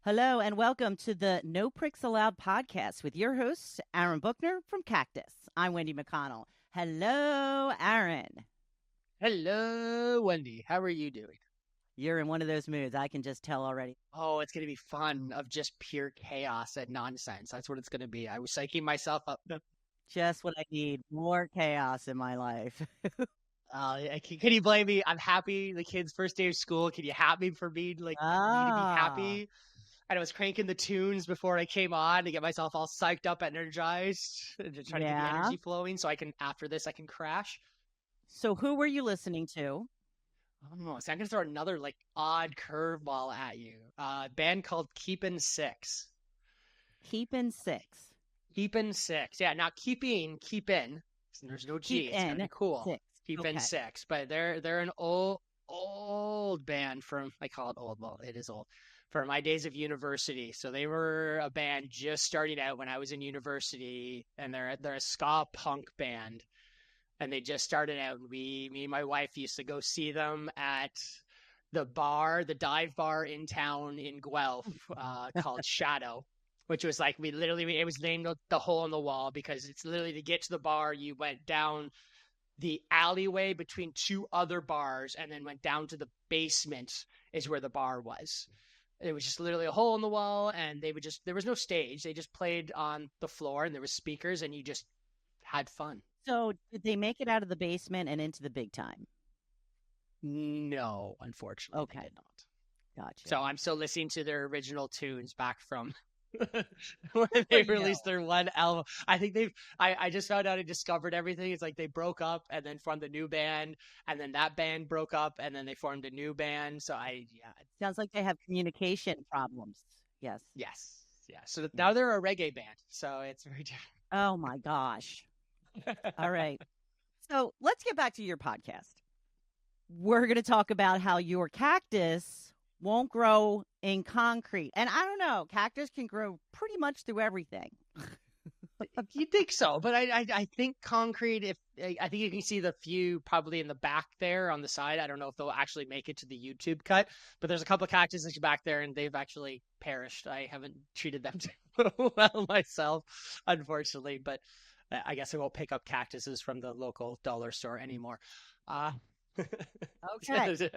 Hello and welcome to the No Pricks Allowed podcast with your host, Aaron Buchner from Cactus. I'm Wendy McConnell. Hello, Aaron. Hello, Wendy. How are you doing? You're in one of those moods. I can just tell already. Oh, it's going to be fun of just pure chaos and nonsense. That's what it's going to be. I was psyching myself up. Just what I need. More chaos in my life. Can you blame me? I'm happy. The kid's first day of school. Can you happy for me? Me to be Ah, happy. And I was cranking the tunes before I came on to get myself all psyched up, energized, and just trying to get the yeah. energy flowing so I can, after this, I can crash. So who were you listening to? I don't know. So I'm going to throw another odd curveball at you. Band called Keepin' Six. Keeping Six. Keepin' Six. Yeah, not keepin. There's no Keep G. It's gonna in be cool. six. Keepin' Okay. Six. But they're an old band from, I call it old. Well, it is old. For my days of university. So they were a band just starting out when I was in university, and they're a ska punk band. And they just started out. Me and my wife used to go see them at the dive bar in town in Guelph, called Shadow, which was it was named the hole in the wall because it's literally to get to the bar, you went down the alleyway between two other bars and then went down to the basement is where the bar was. It was just literally a hole in the wall, and there was no stage. They just played on the floor, and there was speakers, and you just had fun. So did they make it out of the basement and into the big time? No, unfortunately, they Okay. did not. Gotcha. So I'm still listening to their original tunes back from when Good for they you. released their one album. I think I just found out I discovered everything. It's like they broke up and then formed a new band, and then that band broke up and then they formed a new band. Yeah. Sounds like they have communication problems. Yes. Yes. Yeah. So Yeah. now they're a reggae band. So it's very Oh my gosh. All different. right. So let's get back to your podcast. We're going to talk about how your cactus won't grow in concrete. And I don't know, cactus can grow pretty much through everything. You'd think so, but I think concrete. If I think you can see the few probably in the back there on the side. I don't know if they'll actually make it to the YouTube cut, but there's a couple of cactuses back there, and they've actually perished. I haven't treated them too well myself, unfortunately. But I guess I won't pick up cactuses from the local dollar store anymore. Uh, Okay.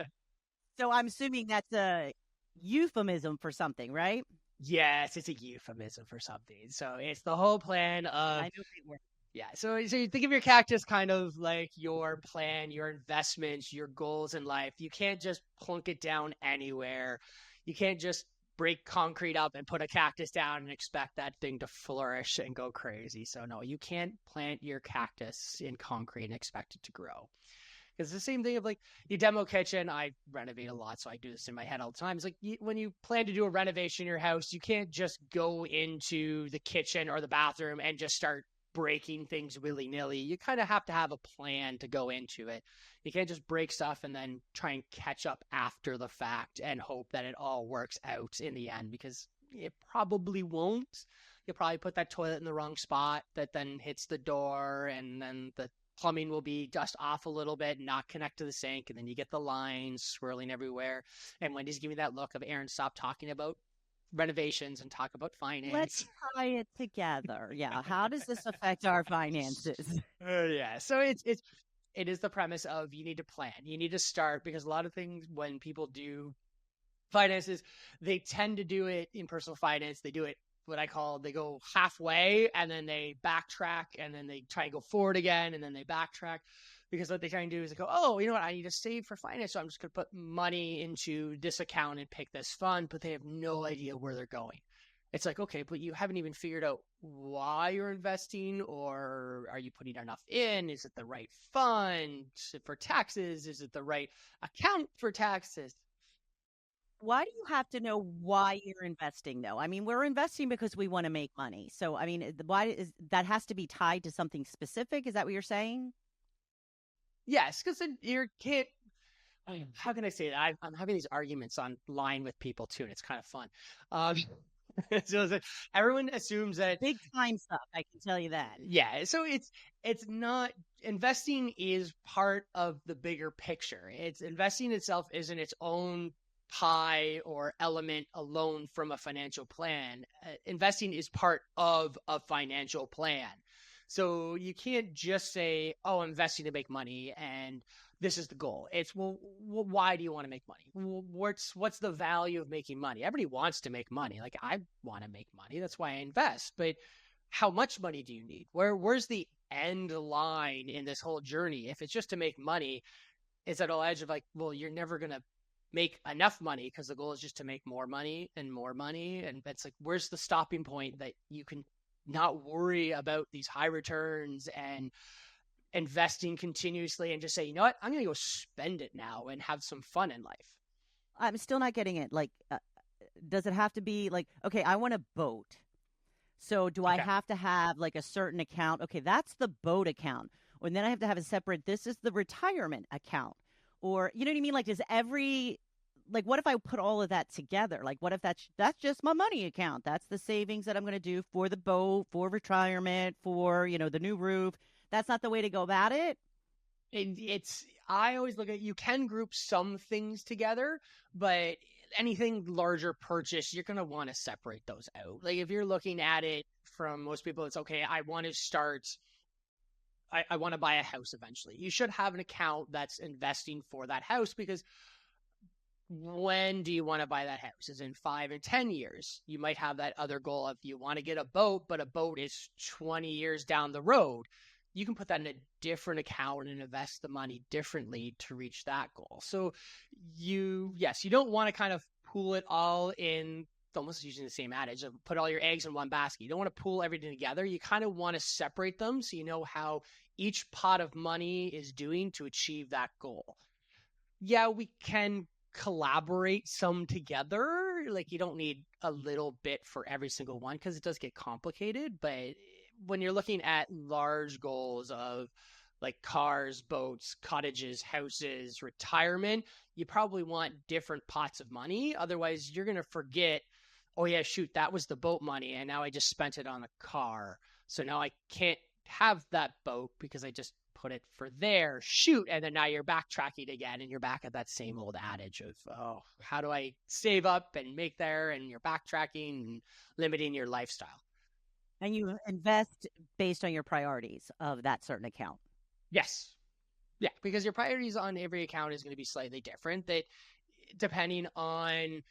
So I'm assuming that's a euphemism for something, right? yes, it's a euphemism for something. So it's the whole plan of. I know big word. Yeah, so you think of your cactus kind of like your plan, your investments, your goals in life. You can't just plunk it down anywhere. You can't just break concrete up and put a cactus down and expect that thing to flourish and go crazy. So no, you can't plant your cactus in concrete and expect it to grow. It's the same thing of your demo kitchen. I renovate a lot, so I do this in my head all the time. It's like when you plan to do a renovation in your house, you can't just go into the kitchen or the bathroom and just start breaking things willy-nilly. You kind of have to have a plan to go into it. You can't just break stuff and then try and catch up after the fact and hope that it all works out in the end, because it probably won't. You'll probably put that toilet in the wrong spot that then hits the door, and then the plumbing will be just off a little bit, not connect to the sink, and then you get the lines swirling everywhere. And Wendy's giving me that look of, Aaron, stop talking about renovations and talk about Let's finance. tie it together. Yeah. How does this affect our finances? Yeah. So it is the premise of you need to plan. You need to start, because a lot of things when people do finances, they tend to do it in personal finance. They do it what I call, they go halfway and then they backtrack and then they try and go forward again and then they backtrack, because what they try and do is they go, oh, you know what, I need to save for finance, so I'm just going to put money into this account and pick this fund, but they have no idea where they're going. It's like, okay, but you haven't even figured out why you're investing, or are you putting enough in? Is it the right fund for taxes? Is it the right account for taxes? Why do you have to know why you're investing though? I mean, we're investing because we want to make money. So, I mean, why is that has to be tied to something specific? Is that what you're saying? Yes, because you can't. I mean, how can I say that? I'm having these arguments online with people too, and it's kind of fun. Um, everyone assumes that, Big time stuff, I can tell you that. yeah. So it's not, investing is part of the bigger picture. It's investing itself isn't its own pie or element alone from a financial plan. Investing is part of a financial plan. So you can't just say, oh, I'm investing to make money and this is the goal. It's, well, why do you want to make money? What's the value of making money? Everybody wants to make money. Like, I want to make money. That's why I invest. But how much money do you need? Where's the end line in this whole journey? If it's just to make money, it's at all edge of like, well, you're never going to make enough money because the goal is just to make more money and more money. And it's like, where's the stopping point that you can not worry about these high returns and investing continuously and just say, you know what, I'm going to go spend it now and have some fun in life? I'm still not getting it. Like, does it have to be like, okay, I want a boat. So do I Okay. have to have like a certain account? Okay, that's the boat account. And then I have to have a separate, this is the retirement account. Or, you know what I mean? Like, does every, like, what if I put all of that together? Like, what if that's just my money account? That's the savings that I'm going to do for the boat, for retirement, for, the new roof. That's not the way to go about it. I always look at, you can group some things together, but anything larger purchase, you're going to want to separate those out. Like, if you're looking at it from most people, it's okay, I want to start, I want to buy a house eventually. You should have an account that's investing for that house, because when do you want to buy that house? Is in 5 and 10 years. You might have that other goal of, you want to get a boat, but a boat is 20 years down the road. You can put that in a different account and invest the money differently to reach that goal. So you don't want to kind of pool it all in, almost using the same adage of put all your eggs in one basket. You don't want to pool everything together. You kind of want to separate them so you know how each pot of money is doing to achieve that goal. Yeah, we can collaborate some together. Like, you don't need a little bit for every single one because it does get complicated. But when you're looking at large goals of like cars, boats, cottages, houses, retirement, you probably want different pots of money. Otherwise, you're going to forget, oh yeah, shoot, that was the boat money and now I just spent it on a car. So now I can't have that boat because I just put it for there, shoot. And then now you're backtracking again and you're back at that same old adage of, oh, how do I save up and make there? And you're backtracking and limiting your lifestyle. And you invest based on your priorities of that certain account. Yes. Yeah, because your priorities on every account is going to be slightly different. That depending on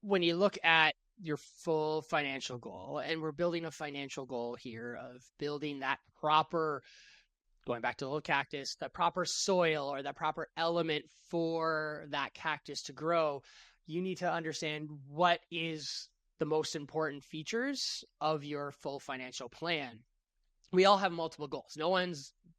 when you look at your full financial goal, and we're building a financial goal here of building that proper, going back to the little cactus, the proper soil or the proper element for that cactus to grow, you need to understand what is the most important features of your full financial plan. We all have multiple goals.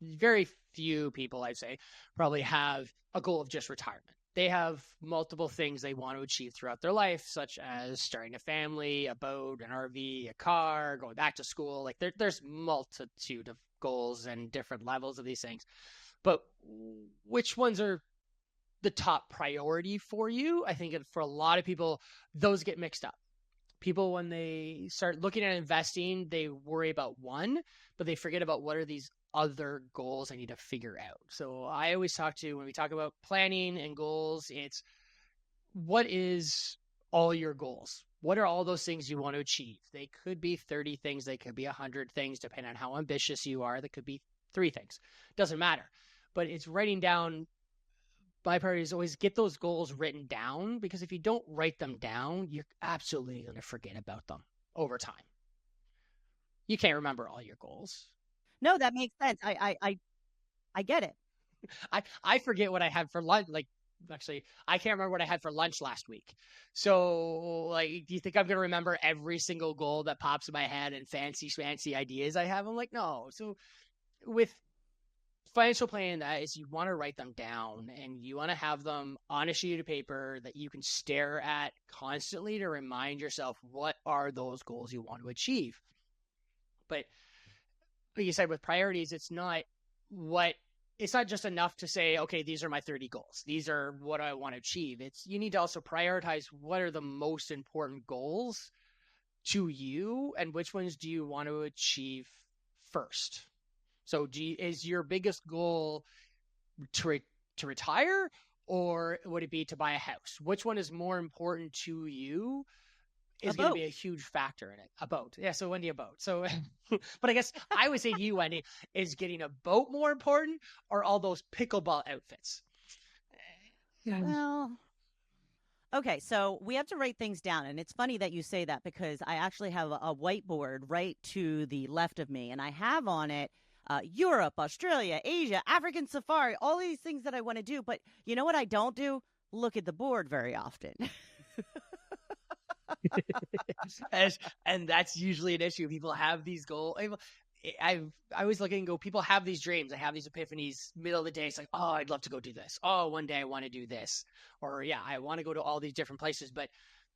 Very few people, I'd say, probably have a goal of just retirement. They have multiple things they want to achieve throughout their life, such as starting a family, a boat, an RV, a car, going back to school. Like, there's multitude of goals and different levels of these things. But which ones are the top priority for you? I think for a lot of people, those get mixed up. People, when they start looking at investing, they worry about one, but they forget about what are these other goals I need to figure out. So I always when we talk about planning and goals, it's what is all your goals? What are all those things you want to achieve? They could be 30 things. They could be 100 things, depending on how ambitious you are. That could be 3 things. Doesn't matter. But it's writing down. My priority is always get those goals written down, because if you don't write them down, you're absolutely going to forget about them over time. You can't remember all your goals. No, that makes sense. I get it. I forget what I had for lunch. Like, actually, I can't remember what I had for lunch last week. So, like, do you think I'm going to remember every single goal that pops in my head and fancy ideas I have? I'm like, no. So with financial plan, that is, you want to write them down and you want to have them on a sheet of paper that you can stare at constantly to remind yourself what are those goals you want to achieve. But like you said, with priorities, it's not just enough to say, okay, these are my 30 goals. These are what I want to achieve. You need to also prioritize what are the most important goals to you and which ones do you want to achieve first. So is your biggest goal to retire, or would it be to buy a house? Which one is more important to you A is going to boat. be a huge factor in it. A boat. Yeah. So Wendy, a boat. So, but I guess I would say to you, Wendy, is getting a boat more important or all those pickleball outfits? Well, okay, so we have to write things down. And it's funny that you say that because I actually have a whiteboard right to the left of me, and I have on it Europe, Australia, Asia, African safari, all these things that I want to do. But you know what I don't do? Look at the board very often. And that's usually an issue. People have these goals. I was looking and go, people have these dreams. I have these epiphanies middle of the day. It's like, oh, I'd love to go do this. Oh, one day I want to do this. Or yeah, I want to go to all these different places, but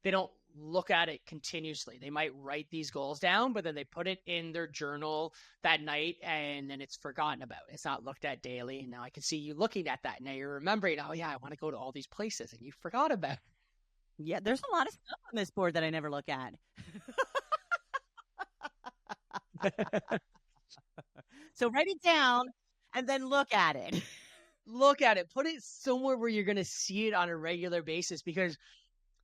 they don't look at it continuously. They might write these goals down, but then they put it in their journal that night and then it's forgotten about. It's not looked at daily. And now I can see you looking at that. Now you're remembering, oh yeah, I want to go to all these places and you forgot about it. Yeah, there's a lot of stuff on this board that I never look at. So write it down and then look at it. Look at it. Put it somewhere where you're going to see it on a regular basis, because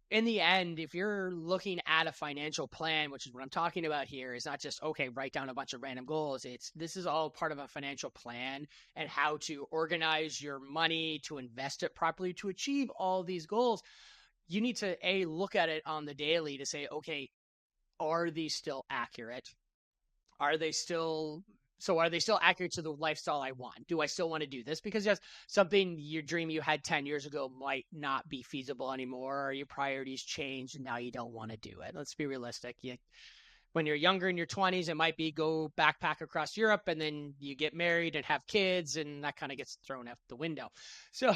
in the end, if you're looking at a financial plan, which is what I'm talking about here, is not just, okay, write down a bunch of random goals. This is all part of a financial plan and how to organize your money to invest it properly to achieve all these goals. You need to look at it on the daily to say, okay, are these still accurate? Are they still accurate to the lifestyle I want? Do I still want to do this? Because yes, something your dream you had 10 years ago might not be feasible anymore, or your priorities change and now you don't want to do it. Let's be realistic. When you're younger in your 20s, it might be go backpack across Europe, and then you get married and have kids, and that kind of gets thrown out the window. So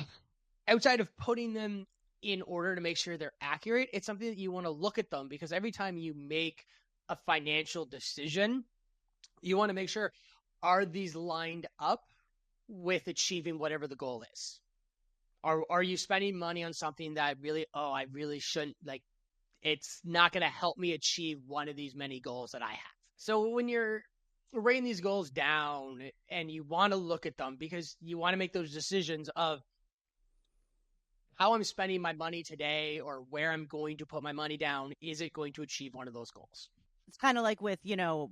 outside of putting them in order to make sure they're accurate, it's something that you want to look at them, because every time you make a financial decision, you want to make sure, are these lined up with achieving whatever the goal is? Are you spending money on something that really, I really shouldn't, like, it's not going to help me achieve one of these many goals that I have. So when you're writing these goals down and you want to look at them, because you want to make those decisions of how I'm spending my money today or where I'm going to put my money down, is it going to achieve one of those goals? It's kind of like with,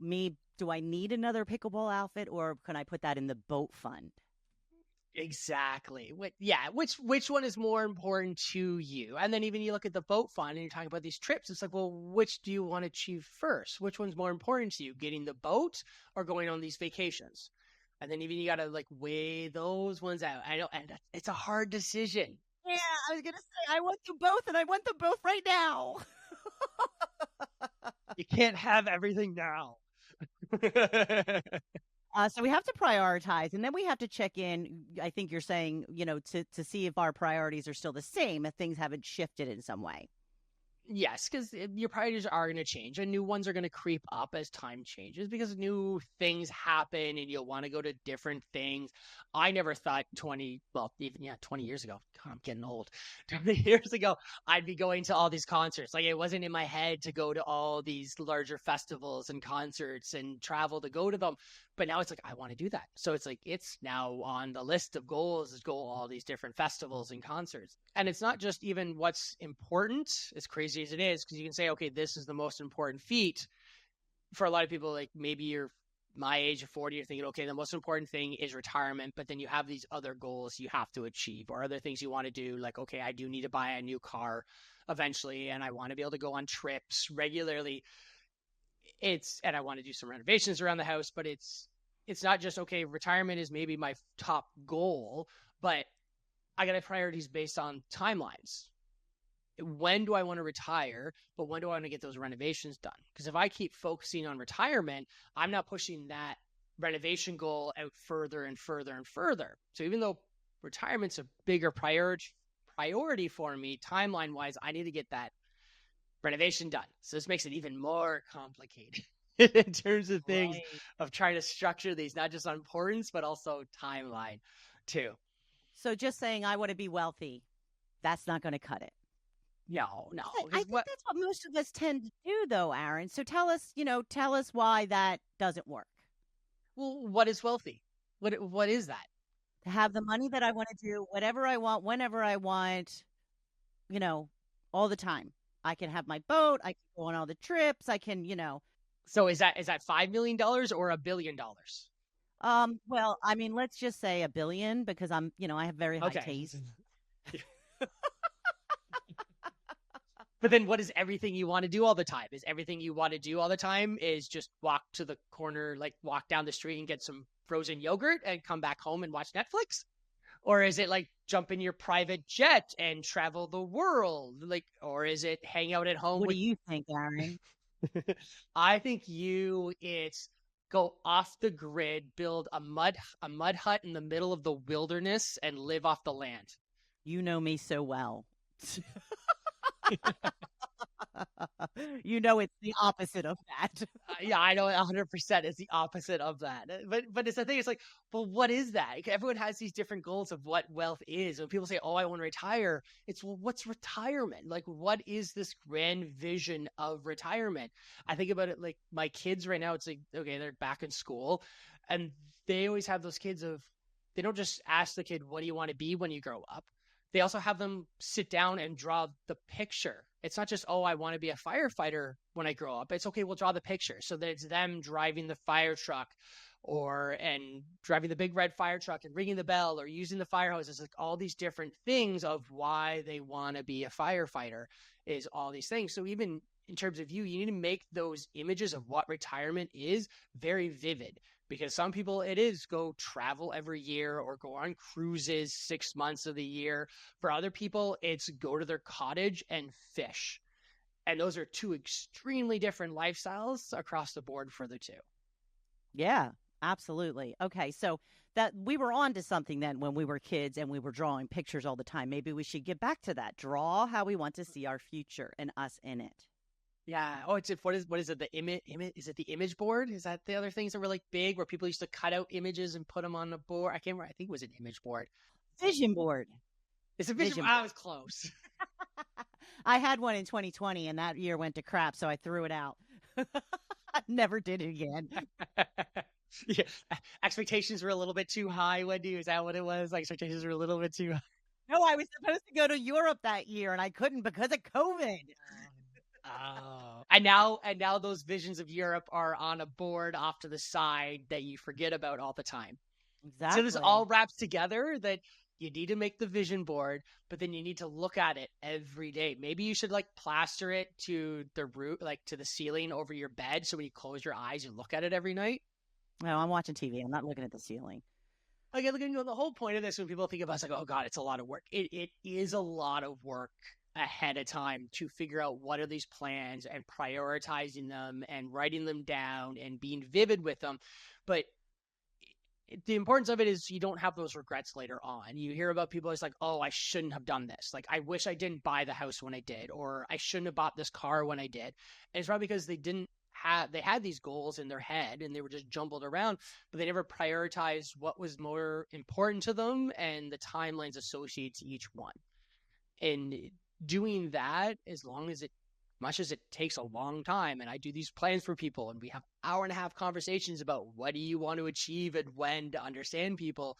me, do I need another pickleball outfit or can I put that in the boat fund? Exactly. Which one is more important to you? And then even you look at the boat fund and you're talking about these trips. It's like, well, which do you want to achieve first? Which one's more important to you, getting the boat or going on these vacations? And then even you got to like weigh those ones out. I know, and it's a hard decision. Yeah, I was going to say, I want them both and I want them both right now. You can't have everything now. So we have to prioritize, and then we have to check in. I think you're saying, to see if our priorities are still the same, if things haven't shifted in some way. Yes, because your priorities are going to change and new ones are going to creep up as time changes, because new things happen and you'll want to go to different things. I never thought 20 years ago, God, I'm getting old. 20 years ago, I'd be going to all these concerts. Like, it wasn't in my head to go to all these larger festivals and concerts and travel to go to them. But now it's like, I want to do that. So it's like, it's now on the list of goals is go all these different festivals and concerts. And it's not just even what's important, as crazy as it is, because you can say, okay, this is the most important feat. For a lot of people, like maybe you're my age of 40, you're thinking, okay, the most important thing is retirement, but then you have these other goals you have to achieve or other things you want to do. Like, okay, I do need to buy a new car eventually, and I want to be able to go on trips regularly. And I want to do some renovations around the house, but it's not just, okay, retirement is maybe my top goal, but I got priorities based on timelines. When do I want to retire, but when do I want to get those renovations done? Because if I keep focusing on retirement, I'm not pushing that renovation goal out further and further and further. So even though retirement's a bigger priority for me, timeline wise, I need to get that renovation done. So this makes it even more complicated in terms of things of trying to structure these, not just on importance, but also timeline too. So just saying I want to be wealthy, that's not going to cut it. No. I think that's what most of us tend to do, though, Aaron. So tell us why that doesn't work. Well, what is wealthy? What is that? To have the money that I want to do whatever I want, whenever I want, you know, all the time. I can have my boat. I can go on all the trips. I can, So is that $5 million or $1 billion? well, I mean, let's just say a billion because I have very high Okay. taste. But then what is everything you want to do all the time? Is everything you want to do all the time is just walk to the corner, like walk down the street and get some frozen yogurt and come back home and watch Netflix? Or is it like jump in your private jet and travel the world? Like, or is it hang out at home What do with you think, Aaron? I think it's go off the grid, build a mud hut in the middle of the wilderness and live off the land. You know me so well. It's the opposite of that. Yeah, I know 100% is the opposite of that. But it's the thing. It's like, well, what is that? Everyone has these different goals of what wealth is. When people say, "Oh, I want to retire," it's well, what's retirement? Like, what is this grand vision of retirement? I think about it like my kids right now. It's like, okay, they're back in school, and they always have those kids of. They don't just ask the kid, "What do you want to be when you grow up?" They also have them sit down and draw the picture. It's not just, oh, I want to be a firefighter when I grow up. It's okay, we'll draw the picture. So that it's them driving the fire truck and driving the big red fire truck and ringing the bell or using the fire hose. It's like all these different things of why they want to be a firefighter is all these things. So even in terms of you need to make those images of what retirement is very vivid. Because some people it is go travel every year or go on cruises 6 months of the year. For other people, it's go to their cottage and fish. And those are two extremely different lifestyles across the board for the two. Yeah, absolutely. Okay, so that we were on to something then when we were kids and we were drawing pictures all the time. Maybe we should get back to that. Draw how we want to see our future and us in it. Yeah. Oh, what is it? The image is it the image board? Is that the other things that were like big where people used to cut out images and put them on the board? I can't remember. I think it was an image board. Vision board. It's a vision. I was close. I had one in 2020 and that year went to crap, so I threw it out. Never did it again. Yeah. Expectations were a little bit too high, Wendy. Is that what it was? Like expectations were a little bit too high. No, I was supposed to go to Europe that year and I couldn't because of COVID. Oh. And now those visions of Europe are on a board off to the side that you forget about all the time. Exactly. So this all wraps together that you need to make the vision board, but then you need to look at it every day. Maybe you should like plaster it to the roof, like to the ceiling over your bed. So when you close your eyes, you look at it every night. No, I'm watching TV. I'm not looking at the ceiling. Okay, the whole point of this, when people think about it, it's like, oh God, it's a lot of work. It is a lot of work ahead of time to figure out what are these plans and prioritizing them and writing them down and being vivid with them. But the importance of it is you don't have those regrets later on. You hear about people, it's like, oh, I shouldn't have done this. Like, I wish I didn't buy the house when I did, or I shouldn't have bought this car when I did. And it's probably because they had these goals in their head and they were just jumbled around, but they never prioritized what was more important to them and the timelines associated to each one. And doing that, much as it takes a long time, and I do these plans for people and we have hour and a half conversations about what do you want to achieve and when to understand people,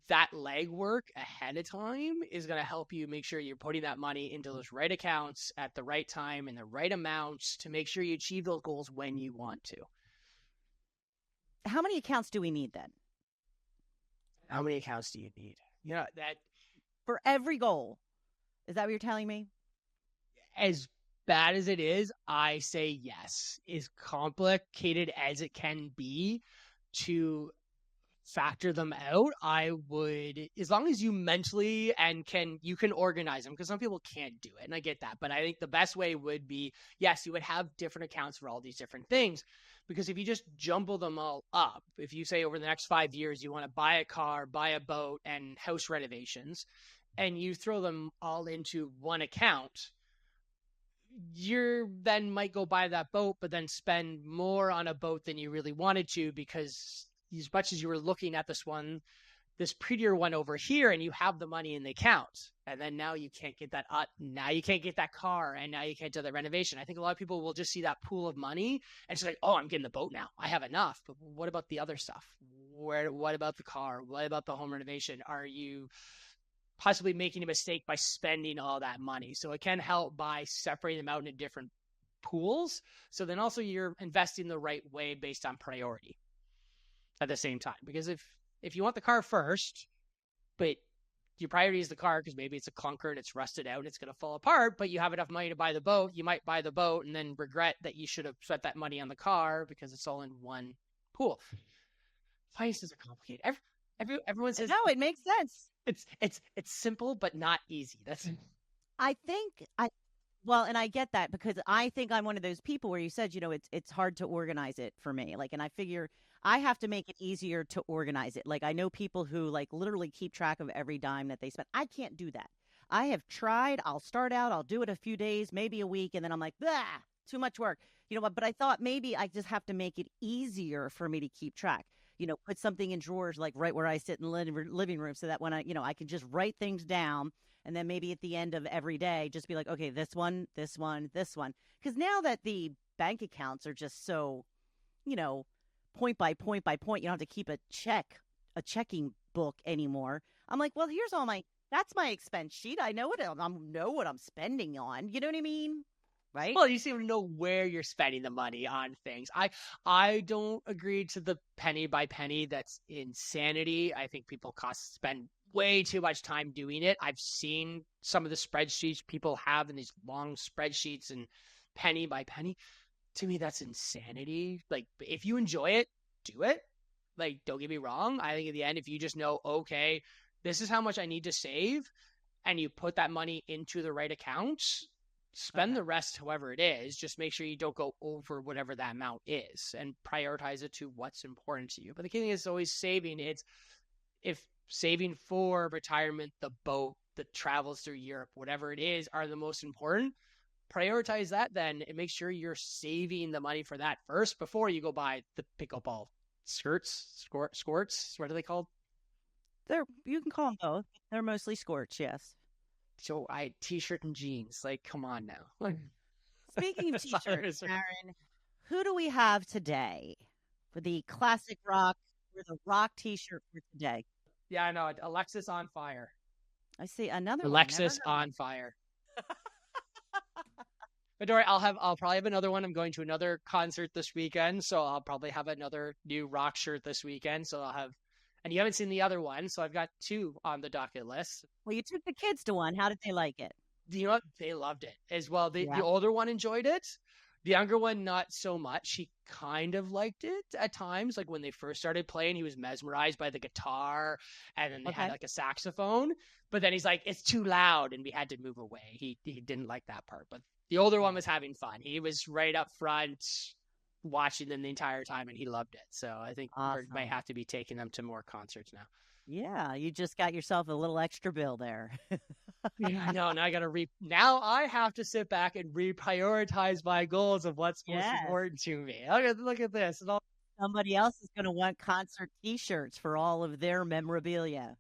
that legwork ahead of time is going to help you make sure you're putting that money into those right accounts at the right time and the right amounts to make sure you achieve those goals when you want to. How many accounts do we need then? How many accounts do you need? That for every goal. Is that what you're telling me? As bad as it is, I say yes. As complicated as it can be to factor them out, I would, as long as you mentally you can organize them, because some people can't do it, and I get that. But I think the best way would be, yes, you would have different accounts for all these different things. Because if you just jumble them all up, if you say over the next 5 years you want to buy a car, buy a boat, and house renovations, and you throw them all into one account, you then might go buy that boat, but then spend more on a boat than you really wanted to, because as much as you were looking at this prettier one over here, and you have the money in the account, and then now you can't get that now you can't get that car, and now you can't do that renovation. I think a lot of people will just see that pool of money and just like, oh, I'm getting the boat now, I have enough. But what about the other stuff? what about the car? What about the home renovation? Are you possibly making a mistake by spending all that money? So it can help by separating them out into different pools. So then also you're investing the right way based on priority at the same time. Because if you want the car first, but your priority is the car because maybe it's a clunker and it's rusted out and it's going to fall apart, but you have enough money to buy the boat, you might buy the boat and then regret that you should have spent that money on the car because it's all in one pool. Finances are complicated. Everyone says No, it makes sense. it's simple but not easy. That's I think well, and I get that because I think I'm one of those people where you said, it's hard to organize it for me. Like, and I figure I have to make it easier to organize it. Like, I know people who like literally keep track of every dime that they spend. I can't do that. I have tried. I'll start out, I'll do it a few days, maybe a week, and then I'm like, too much work. You know what? But I thought maybe I just have to make it easier for me to keep track. Put something in drawers like right where I sit in the living room so that when I can just write things down. And then maybe at the end of every day, just be like, okay, this one, this one, this one. Because now that the bank accounts are just so, point by point by point, you don't have to keep a checking book anymore. I'm like, well, that's my expense sheet. I know what I'm spending on. You know what I mean? Right? Well, you seem to know where you're spending the money on things. I don't agree to the penny by penny. That's insanity. I think people spend way too much time doing it. I've seen some of the spreadsheets people have in these long spreadsheets and penny by penny. To me, that's insanity. Like, if you enjoy it, do it. Like, don't get me wrong. I think at the end, if you just know, okay, this is how much I need to save, and you put that money into the right accounts, spend the rest however it is. Just make sure you don't go over whatever that amount is and prioritize it to what's important to you. But the key thing is always saving. If saving for retirement, the boat, the travels through Europe, whatever it is, are the most important, prioritize that then and make sure you're saving the money for that first before you go buy the pickleball squirts. What are they called? You can call them both. They're mostly squirts, yes. So t-shirt and jeans. Like, come on now. Speaking of t-shirts, Aaron, who do we have today for the classic rock or the rock t-shirt for today? Yeah, I know. Alexis on fire. I see another Alexis on fire. But Dory, I'll probably have another one. I'm going to another concert this weekend, so I'll probably have another new rock shirt this weekend. So and you haven't seen the other one, so I've got two on the docket list. Well, you took the kids to one. How did they like it? You know what? They loved it as well. The older one enjoyed it. The younger one, not so much. He kind of liked it at times. Like when they first started playing, he was mesmerized by the guitar, and then they had like a saxophone. But then he's like, it's too loud, and we had to move away. He didn't like that part. But the older one was having fun. He was right up front watching them the entire time, and he loved it. So I think we might have to be taking them to more concerts now. Yeah, you just got yourself a little extra bill there. Yeah, I know. Now I have to sit back and reprioritize my goals of what's most important to me. Look at this. Somebody else is going to want concert T-shirts for all of their memorabilia.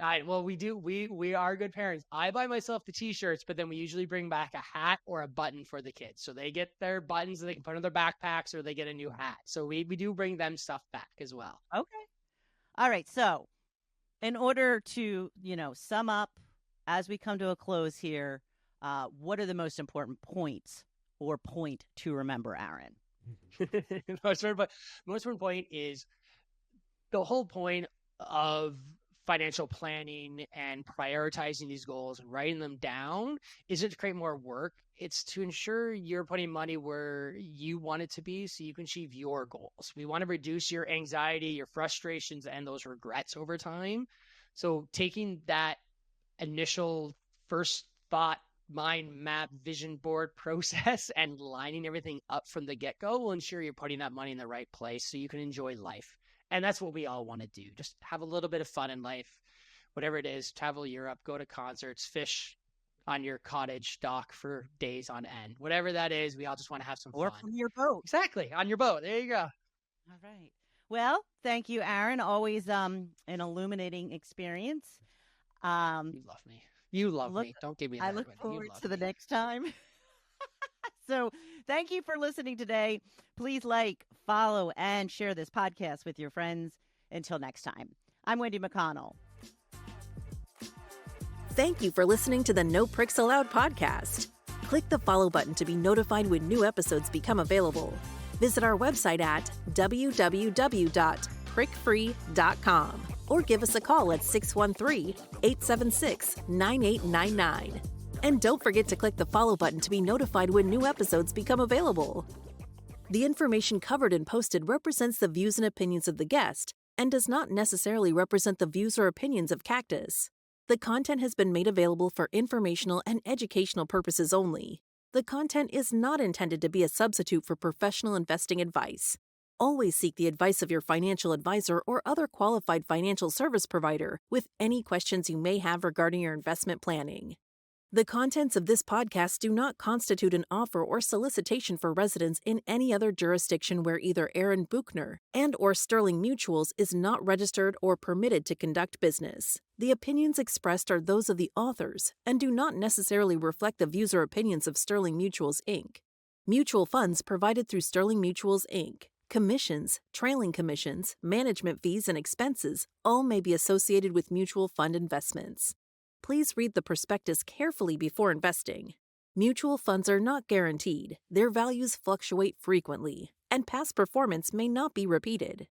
All right. Well, we do. We are good parents. I buy myself the T-shirts, but then we usually bring back a hat or a button for the kids, so they get their buttons that they can put on their backpacks, or they get a new hat. So we do bring them stuff back as well. Okay. All right. So, in order to sum up as we come to a close here, what are the most important points or point to remember, Aaron? The most important point is the whole point of financial planning and prioritizing these goals and writing them down isn't to create more work. It's to ensure you're putting money where you want it to be so you can achieve your goals. We want to reduce your anxiety, your frustrations, and those regrets over time. So taking that initial first thought, mind map, vision board process and lining everything up from the get-go will ensure you're putting that money in the right place so you can enjoy life. And that's what we all want to do. Just have a little bit of fun in life, whatever it is, travel Europe, go to concerts, fish on your cottage dock for days on end. Whatever that is, we all just want to have some fun. Or from your boat. Exactly, on your boat. There you go. All right. Well, thank you, Aaron. Always an illuminating experience. You love me. You love me. Don't give me that. I look forward to the next time. So thank you for listening today. Please like, follow, and share this podcast with your friends. Until next time, I'm Wendy McConnell. Thank you for listening to the No Pricks Allowed podcast. Click the follow button to be notified when new episodes become available. Visit our website at www.prickfree.com or give us a call at 613-876-9899. And don't forget to click the follow button to be notified when new episodes become available. The information covered and posted represents the views and opinions of the guest and does not necessarily represent the views or opinions of Cactus. The content has been made available for informational and educational purposes only. The content is not intended to be a substitute for professional investing advice. Always seek the advice of your financial advisor or other qualified financial service provider with any questions you may have regarding your investment planning. The contents of this podcast do not constitute an offer or solicitation for residence in any other jurisdiction where either Aaron Buchner and/or Sterling Mutuals is not registered or permitted to conduct business. The opinions expressed are those of the authors and do not necessarily reflect the views or opinions of Sterling Mutuals, Inc. Mutual funds provided through Sterling Mutuals, Inc. Commissions, trailing commissions, management fees, and expenses all may be associated with mutual fund investments. Please read the prospectus carefully before investing. Mutual funds are not guaranteed, their values fluctuate frequently, and past performance may not be repeated.